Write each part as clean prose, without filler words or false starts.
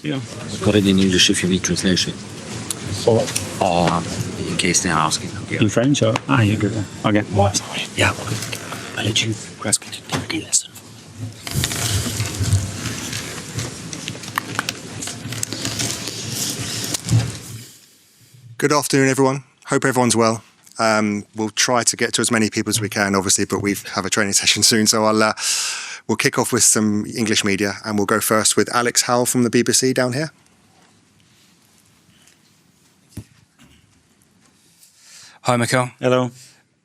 Yeah. Got it in English if you need translation. Or in case they're asking. In French or? You good. Okay. Yeah, I'll let you grasp it in the lesson. Good afternoon, everyone. Hope everyone's well. We'll try to get to as many people as we can, obviously, but we have a training session soon. So we'll kick off with some English media, and we'll go first with Alex Howell from the BBC down here. Hi, Mikel. Hello.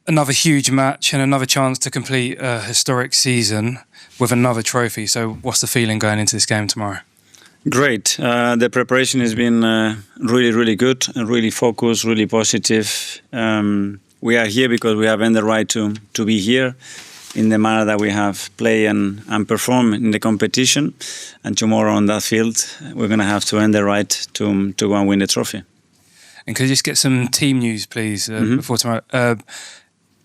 Another huge match and another chance to complete a historic season with another trophy. So what's the feeling going into this game tomorrow? Great. The preparation has been really, really good, really focused, really positive. We are here because we have earned the right to be here in the manner that we have played and performed in the competition. And tomorrow on that field, we're going to have to earn the right to go and win the trophy. And could you just get some team news, please, before tomorrow?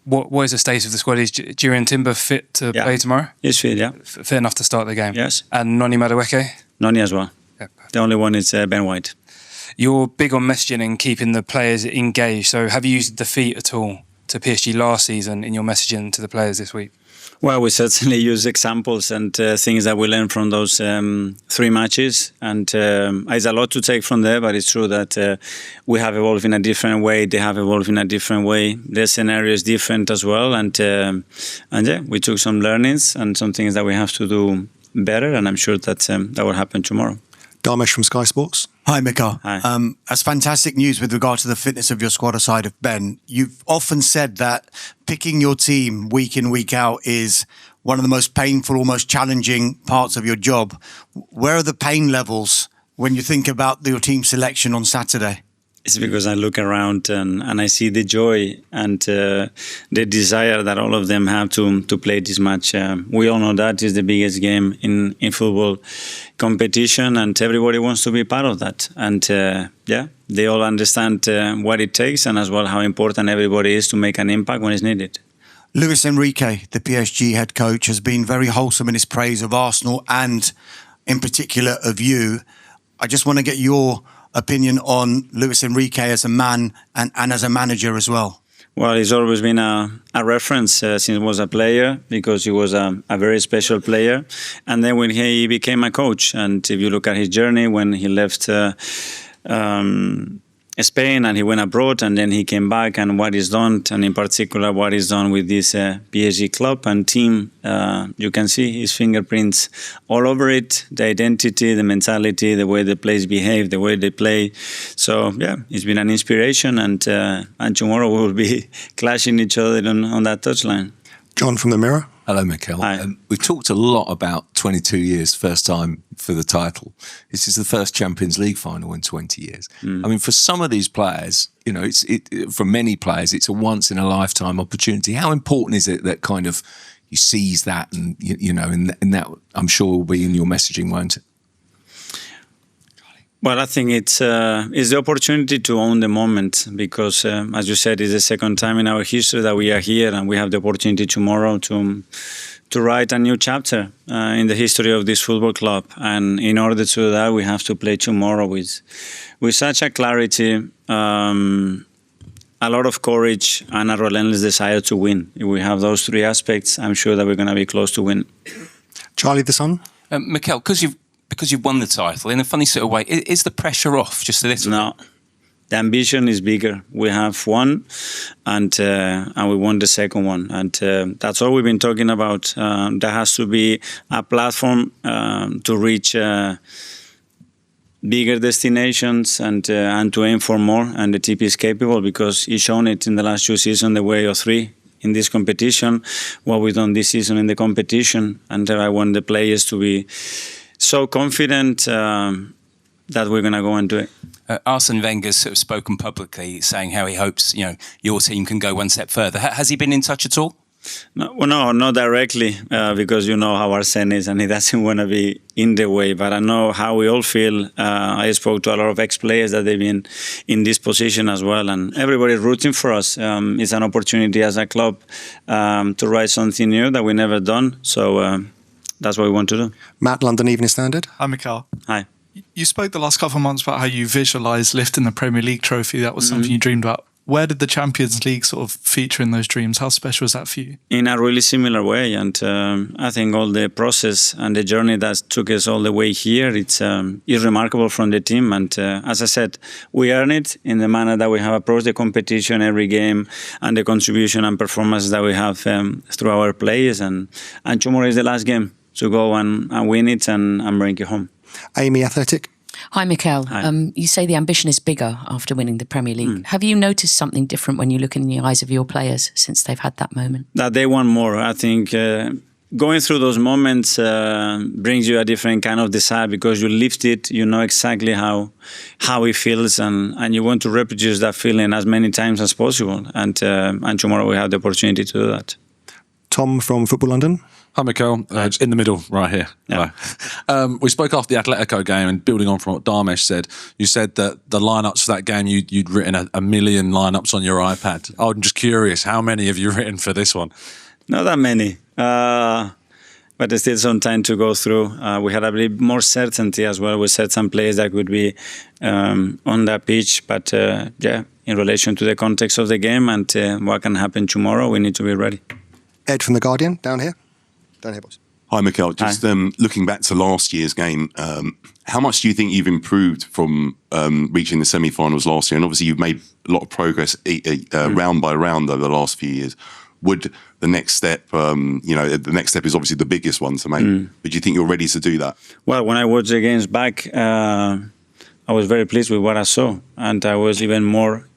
What is the state of the squad? Is Jurrien Timber fit to play tomorrow? He's fit, yeah. Fit enough to start the game? Yes. And Noni Madueke? Noni as well. Yeah. The only one is Ben White. You're big on messaging and keeping the players engaged. So have you used defeat at all to PSG last season in your messaging to the players this week? Well, we certainly use examples and things that we learned from those 3 matches. And it's a lot to take from there, but it's true that we have evolved in a different way. They have evolved in a different way. Their scenario is different as well. And yeah, we took some learnings and some things that we have to do better. And I'm sure that that will happen tomorrow. Darmesh from Sky Sports. Hi, Mikel. Hi. That's fantastic news with regard to the fitness of your squad aside of Ben. You've often said that picking your team week in, week out is one of the most painful, almost challenging parts of your job. Where are the pain levels when you think about your team selection on Saturday? It's because I look around and I see the joy and the desire that all of them have to play this match. We all know that is the biggest game in football competition, and everybody wants to be part of that. And yeah, they all understand what it takes and as well how important everybody is to make an impact when it's needed. Luis Enrique, the PSG head coach, has been very wholesome in his praise of Arsenal and in particular of you. I just want to get your opinion on Luis Enrique as a man and as a manager as well. Well, he's always been a reference since he was a player, because he was a very special player. And then when he became a coach, and if you look at his journey, when he left Spain and he went abroad and then he came back, and what he's done, and in particular what he's done with this PSG club and team, you can see his fingerprints all over it, the identity, the mentality, the way the players behave, the way they play. So yeah, it's been an inspiration, and tomorrow we will be clashing each other on that touchline. John from the Mirror. Hello, Mikel. We've talked a lot about 22 years, first time for the title. This is the first Champions League final in 20 years. I mean, for some of these players, you know, for many players, it's a once in a lifetime opportunity. How important is it that kind of you seize that, and you know, and that I'm sure will be in your messaging, won't it? Well, I think it's the opportunity to own the moment, because, as you said, it's the second time in our history that we are here, and we have the opportunity tomorrow to write a new chapter in the history of this football club. And in order to do that, we have to play tomorrow with such a clarity, a lot of courage, and a relentless desire to win. If we have those 3 aspects, I'm sure that we're going to be close to win. Charlie the Sun. Mikel, because you've won the title, in a funny sort of way, is the pressure off just a little? No, the ambition is bigger. We have won, and we won the second one, and that's all we've been talking about. There has to be a platform to reach bigger destinations and to aim for more, and the TP is capable, because he's shown it in the last 2 seasons, the way of 3 in this competition, what we've done this season in the competition, and I want the players to be so confident that we're going to go and do it. Arsene Wenger's sort of spoken publicly, saying how he hopes, you know, your team can go one step further. Has he been in touch at all? No, well, no, not directly, because you know how Arsene is, and he doesn't want to be in the way. But I know how we all feel. I spoke to a lot of ex-players that they've been in this position as well, and everybody's rooting for us. It's an opportunity as a club to write something new that we never done. So that's what we want to do. Matt, London Evening Standard. Hi, Mikel. Hi. You spoke the last couple of months about how you visualised lifting the Premier League trophy. That was something you dreamed about. Where did the Champions League sort of feature in those dreams? How special is that for you? In a really similar way, and I think all the process and the journey that took us all the way here, it's remarkable from the team. And as I said, we earn it in the manner that we have approached the competition every game and the contribution and performance that we have through our players. And tomorrow is the last game to go and win it and bring it home. Amy, Athletic. Hi, Mikel. Hi. You say the ambition is bigger after winning the Premier League. Have you noticed something different when you look in the eyes of your players since they've had that moment? That they want more. I think going through those moments brings you a different kind of desire because you lived it, you know exactly how it feels, and you want to reproduce that feeling as many times as possible. And tomorrow we have the opportunity to do that. Tom from Football London. Hi, Mikel. In the middle, right here. Yeah. Right. We spoke after the Atletico game, and building on from what Darmesh said, you said that the lineups for that game, you'd written a million lineups on your iPad. I'm just curious, how many have you written for this one? Not that many, but there's still some time to go through. We had a bit more certainty as well with certain players that could be on that pitch. But in relation to the context of the game and what can happen tomorrow, we need to be ready. Ed from The Guardian, down here. Down here, boss. Hi, Mikel. Just looking back to last year's game, how much do you think you've improved from reaching the semi-finals last year? And obviously you've made a lot of progress round by round over the last few years. Would the next step, the next step is obviously the biggest one to make, but do you think you're ready to do that? Well, when I watched the games back, I was very pleased with what I saw, and I was even more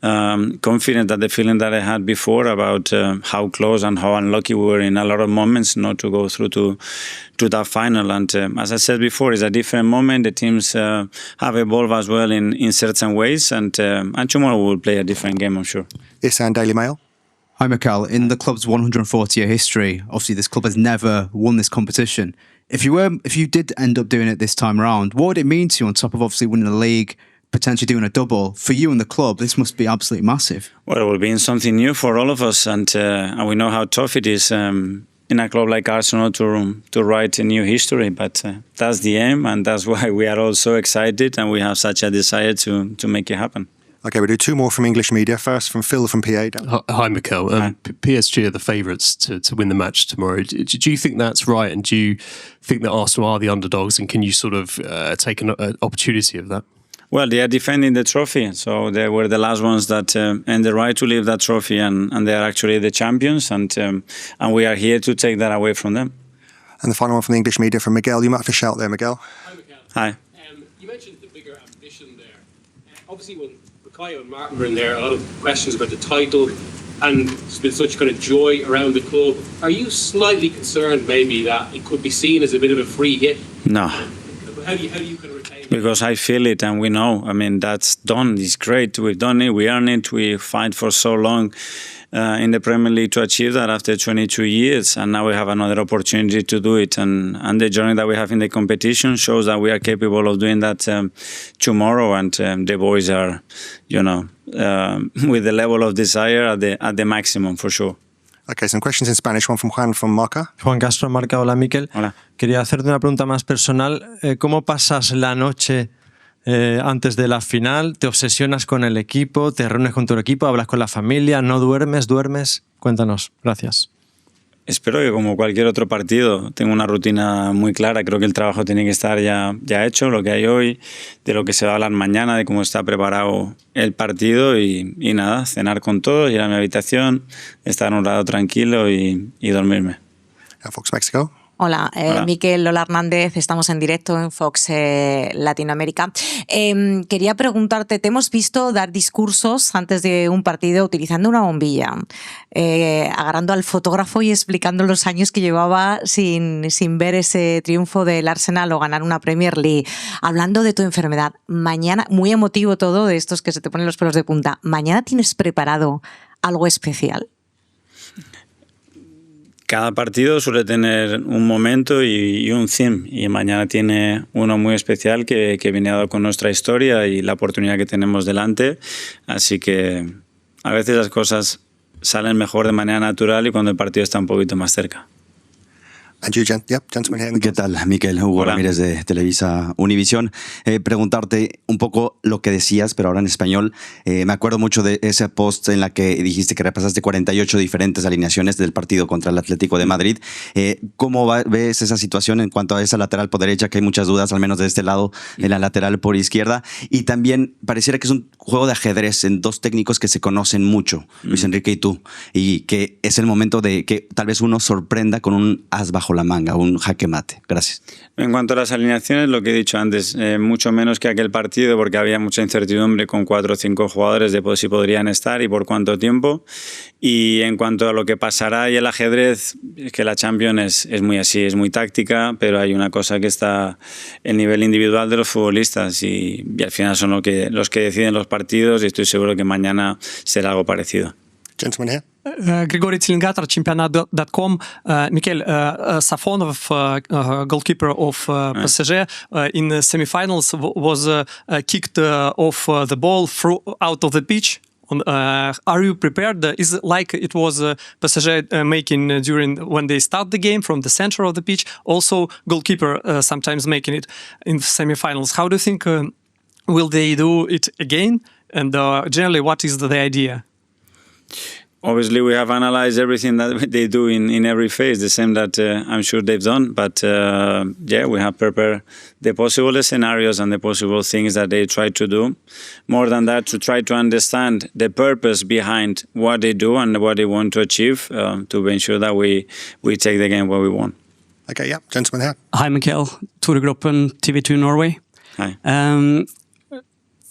confident that the feeling that I had before about how close and how unlucky we were in a lot of moments not to go through to that final. And as I said before, it's a different moment. The teams have evolved as well in certain ways, and tomorrow we'll play a different game, I'm sure. Isan, Daily Mail. Hi, Mikel. In the club's 140-year history, obviously this club has never won this competition. If you did end up doing it this time around, what would it mean to you on top of obviously winning the league, potentially doing a double? For you and the club, this must be absolutely massive. Well, it will be something new for all of us, and we know how tough it is in a club like Arsenal to write a new history. But that's the aim, and that's why we are all so excited, and we have such a desire to make it happen. Okay, we'll do two more from English media. First from Phil from PA. Hi, Mikel. PSG are the favourites to win the match tomorrow. Do you think that's right? And do you think that Arsenal are the underdogs? And can you sort of take an opportunity of that? Well, they are defending the trophy. So they were the last ones that earned the right to leave that trophy. And they are actually the champions. And we are here to take that away from them. And the final one from the English media from Miguel. You might have to shout there, Miguel. Hi, Mikel. Hi. You mentioned the bigger ambition there. Obviously, when Kayo and Martin were in there, a lot of questions about the title, and there's been such kind of joy around the club. Are you slightly concerned maybe that it could be seen as a bit of a free hit? No. How do you kind of retain that? Because I feel it and we know. I mean, that's done. It's great. We've done it. We earned it. We fight for so long in the Premier League to achieve that after 22 years. And now we have another opportunity to do it. And the journey that we have in the competition shows that we are capable of doing that tomorrow. And the boys are, with the level of desire at the maximum, for sure. Okay, some questions in Spanish. One from Juan from Marca. Juan Castro, Marca. Hola, Mikel. Hola. Quería hacerte una pregunta más personal. ¿Cómo pasas la noche antes de la final? ¿Te obsesionas con el equipo? ¿Te reúnes con tu equipo? ¿Hablas con la familia? ¿No duermes? ¿Duermes? Cuéntanos. Gracias. Espero que como cualquier otro partido tenga una rutina muy clara. Creo que el trabajo tiene que estar ya hecho, lo que hay hoy, de lo que se va a hablar mañana, de cómo está preparado el partido y nada, cenar con todos, ir a mi habitación, estar un rato tranquilo y dormirme. Fox Mexico. Hola, Mikel, Lola Hernández, estamos en directo en Fox Latinoamérica. Quería preguntarte, te hemos visto dar discursos antes de un partido utilizando una bombilla, agarrando al fotógrafo y explicando los años que llevaba sin ver ese triunfo del Arsenal o ganar una Premier League, hablando de tu enfermedad. Mañana, muy emotivo todo, de estos que se te ponen los pelos de punta. ¿Mañana tienes preparado algo especial? Cada partido suele tener un momento y un theme, y mañana tiene uno muy especial que viene dado con nuestra historia y la oportunidad que tenemos delante, así que a veces las cosas salen mejor de manera natural y cuando el partido está un poquito más cerca. And you, gentleman here. ¿Qué tal, Mikel? Hugo Hola. Ramírez de Televisa Univisión. Preguntarte un poco lo que decías, pero ahora en español. Me acuerdo mucho de ese post en la que dijiste que repasaste 48 diferentes alineaciones del partido contra el Atlético de Madrid. ¿Cómo ves esa situación en cuanto a esa lateral por derecha, que hay muchas dudas, al menos de este lado, en la lateral por izquierda? Y también pareciera que es un juego de ajedrez en dos técnicos que se conocen mucho, Luis Enrique y tú, y que es el momento de que tal vez uno sorprenda con un as bajo la manga, un jaque mate. Gracias. En cuanto a las alineaciones, lo que he dicho antes, mucho menos que aquel partido, porque había mucha incertidumbre con 4 o 5 jugadores de si podrían estar y por cuánto tiempo. Y en cuanto a lo que pasará y el ajedrez, es que la Champions es muy así, es muy táctica, pero hay una cosa que está el nivel individual de los futbolistas y al final son los que deciden los partidos y estoy seguro que mañana será algo parecido. Gentleman here. Grigory Tselingator, championat.com. Mikel, Safonov, goalkeeper of PSG, in the semi-finals was kicked off the ball out of the pitch. Are you prepared? Is it like it was PSG making during when they start the game from the center of the pitch? Also, goalkeeper sometimes making it in semi-finals. How do you think will they do it again? And generally, what is the idea? Obviously, we have analyzed everything that they do in every phase, the same that I'm sure they've done. But we have prepared the possible scenarios and the possible things that they try to do. More than that, to try to understand the purpose behind what they do and what they want to achieve to ensure that we take the game where we want. Okay, gentleman here. Hi, Mikel. Tore Groppen, TV2 Norway. Hi.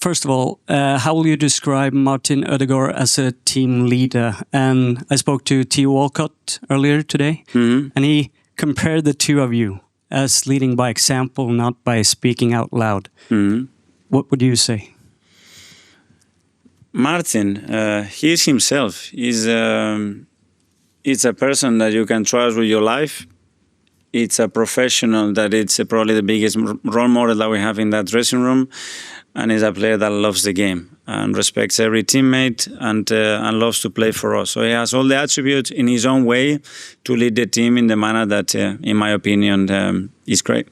First of all, how will you describe Martin Odegaard as a team leader? And I spoke to T. Walcott earlier today, and he compared the two of you as leading by example, not by speaking out loud. What would you say? Martin, he's himself. He's a person that you can trust with your life. It's a professional that it's probably the biggest role model that we have in that dressing room. And he's a player that loves the game and respects every teammate and loves to play for us. So he has all the attributes in his own way to lead the team in the manner that, in my opinion, is great.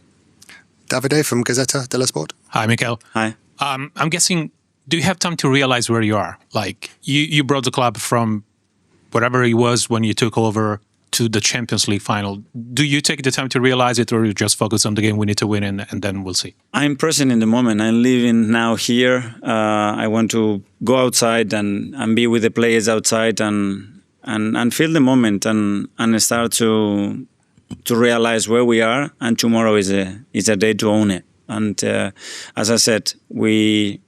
Davide from Gazzetta dello Sport. Hi, Mikel. Hi. I'm guessing, do you have time to realize where you are? Like, you brought the club from whatever it was when you took over to the Champions League final. Do you take the time to realize it, or you just focus on the game we need to win and then we'll see? I'm present in the moment. I'm living now here. I want to go outside and be with the players outside and feel the moment and start to realize where we are. And tomorrow is a day to own it. And as I said, we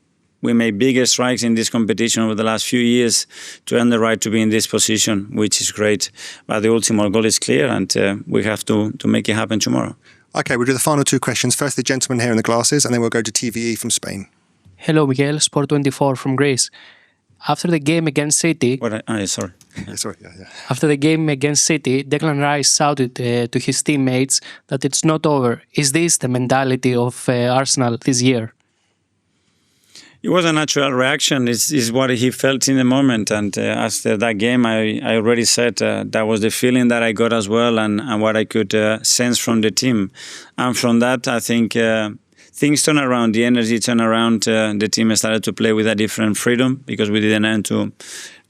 made bigger strikes in this competition over the last few years to earn the right to be in this position, which is great. But the ultimate goal is clear, and we have to make it happen tomorrow. Okay, we'll do the final 2 questions. First, the gentleman here in the glasses, and then we'll go to TVE from Spain. Hello, Miguel, Sport24 from Greece. After the game against City... Sorry. After the game against City, Declan Rice shouted to his teammates that it's not over. Is this the mentality of Arsenal this year? It was a natural reaction. It's what he felt in the moment. And after that game, I already said that was the feeling that I got as well and what I could sense from the team. And from that, I think things turned around. The energy turned around. The team started to play with a different freedom because we didn't end to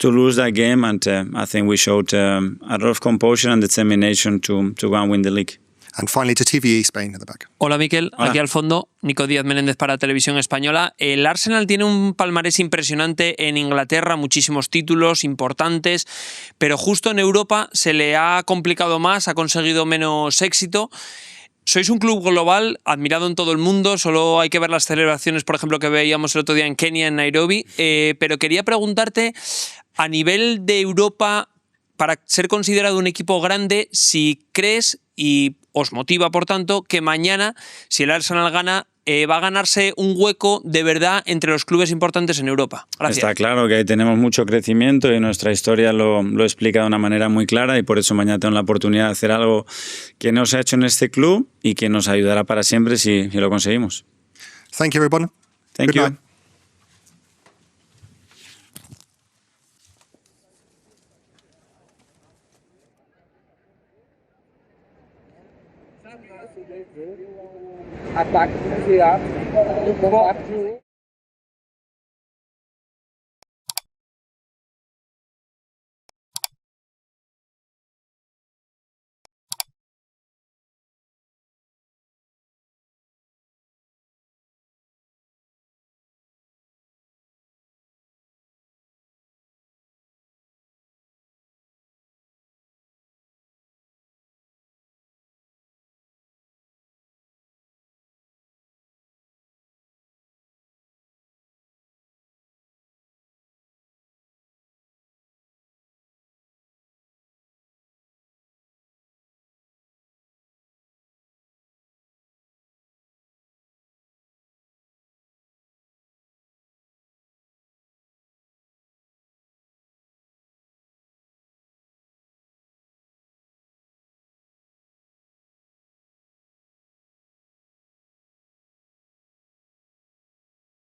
lose that game. And I think we showed a lot of composure and determination to go and win the league. And finally to TVE Spain at the back. Hola, Mikel. Hola. Aquí al fondo, Nico Díaz Menéndez para Televisión Española. El Arsenal tiene un palmarés impresionante en Inglaterra, muchísimos títulos importantes, pero justo en Europa se le ha complicado más, ha conseguido menos éxito. Sois un club global, admirado en todo el mundo, solo hay que ver las celebraciones, por ejemplo, que veíamos el otro día en Kenia, en Nairobi, pero quería preguntarte, a nivel de Europa, para ser considerado un equipo grande, si crees y os motiva, por tanto, que mañana, si el Arsenal gana, va a ganarse un hueco de verdad entre los clubes importantes en Europa. Gracias. Está claro que ahí tenemos mucho crecimiento y nuestra historia lo explica de una manera muy clara y por eso mañana tengo la oportunidad de hacer algo que no se ha hecho en este club y que nos ayudará para siempre si lo conseguimos. Thank you, everyone. Thank Good you. night. Ataque de velocidade.